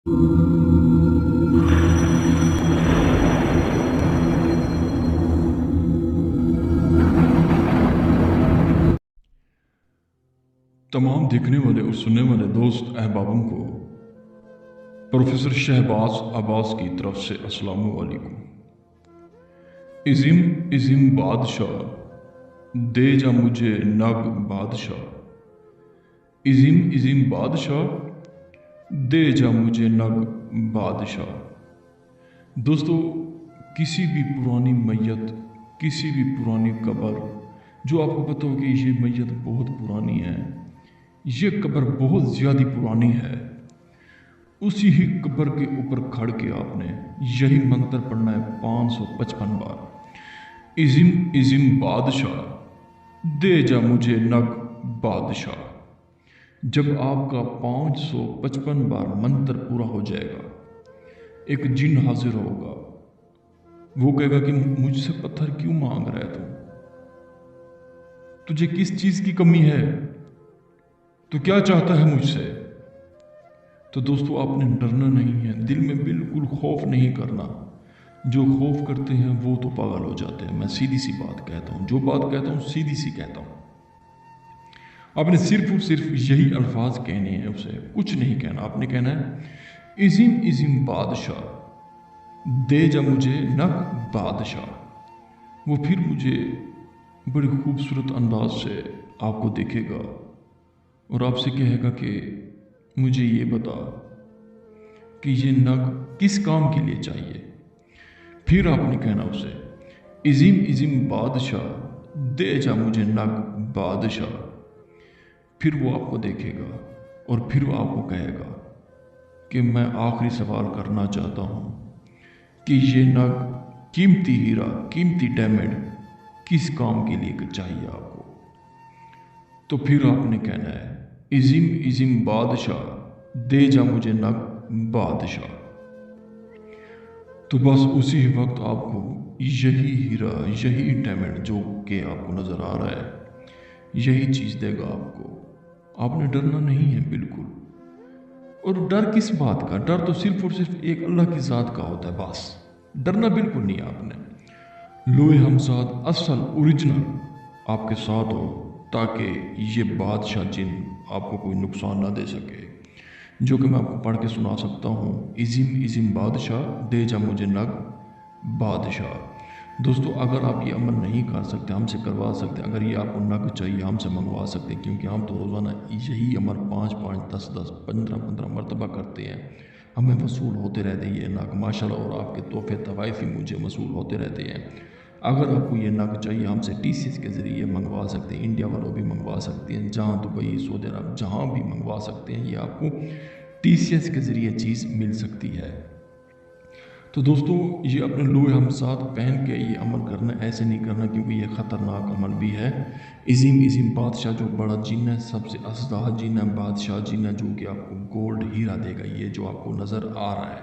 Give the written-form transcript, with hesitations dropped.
तमाम देखने वाले और सुनने वाले दोस्त अहबाबों को प्रोफेसर शहबाज अब्बास की तरफ से अस्सलामु अलैकुम। इज़िम बादशाह दे जा मुझे नग बादशाह, इज़िम बादशाह दे जा मुझे नग बादशाह। दोस्तों, किसी भी पुरानी मैयत, किसी भी पुरानी कब्र जो आपको पता हो कि ये मैयत बहुत पुरानी है, ये कब्र बहुत ज़्यादा पुरानी है, उसी ही कब्र के ऊपर खड़ के आपने यही मंत्र पढ़ना है 555 बार। इज़िम बादशाह दे जा मुझे नग बादशाह। जब आपका 555 बार मंत्र पूरा हो जाएगा, एक जिन हाजिर होगा। वो कहेगा कि मुझसे पत्थर क्यों मांग रहा है तुझे किस चीज़ की कमी है, तो क्या चाहता है मुझसे। तो दोस्तों, आपने डरना नहीं है, दिल में बिल्कुल खौफ नहीं करना। जो खौफ करते हैं वो तो पागल हो जाते हैं। मैं सीधी सी बात कहता हूँ, जो बात कहता हूँ सीधी सी कहता हूँ। आपने सिर्फ और सिर्फ यही अल्फाज कहने हैं, उसे कुछ नहीं कहना। आपने कहना है इज़िम बादशाह दे जा मुझे नग बादशाह। वो फिर मुझे बड़ी खूबसूरत अंदाज से आपको देखेगा और आपसे कहेगा कि मुझे ये बता कि ये नग किस काम के लिए चाहिए। फिर आपने कहना उसे इज़िम बादशाह दे जा मुझे नग बादशाह। फिर वो आपको देखेगा और फिर वो आपको कहेगा कि मैं आखिरी सवाल करना चाहता हूँ कि ये नग, कीमती हीरा, कीमती डायमंड किस काम के लिए चाहिए आपको। तो फिर आपने कहना है इज़िम बादशाह दे जा मुझे नग बादशाह। तो बस उसी वक्त आपको यही हीरा, यही डायमंड जो कि आपको नज़र आ रहा है, यही चीज़ देगा आपको। आपने डरना नहीं है बिल्कुल। और डर किस बात का? डर तो सिर्फ और सिर्फ एक अल्लाह की ज़ात का होता है, बस। डरना बिल्कुल नहीं है आपने। लोहे हमसाद असल ओरिजिनल आपके साथ हो, ताकि ये बादशाह जिन आपको कोई नुकसान ना दे सके। जो कि मैं आपको पढ़ के सुना सकता हूँ, इज़िम बादशाह दे जा मुझे नग बादशाह। दोस्तों, अगर आप ये अमल नहीं कर सकते, हमसे करवा सकते। अगर ये आपको नग चाहिए, हमसे मंगवा सकते हैं, क्योंकि हम तो रोज़ाना यही अमल 5 10 15 मरतबा करते हैं। हमें वसूल होते रहते हैं ये नग माशाल्लाह, और आपके तोहफे तवाइफ़ी मुझे वसूल होते रहते हैं। अगर आपको ये नग चाहिए, हमसे TCS के ज़रिए मंगवा सकते हैं। इंडिया वालों भी मंगवा सकते हैं, जहाँ दुबई, सऊदी अरब, जहाँ भी मंगवा सकते हैं। ये आपको TCS के ज़रिए चीज़ मिल सकती है। तो दोस्तों, ये अपने लोहे हमसाद पहन के ये अमल करना, ऐसे नहीं करना, क्योंकि ये ख़तरनाक अमल भी है। इज़िम बादशाह जो बड़ा जिन है, सबसे असदा जिन है, बादशाह जिन है, जो कि आपको गोल्ड हीरा देगा। ये जो आपको नज़र आ रहा है,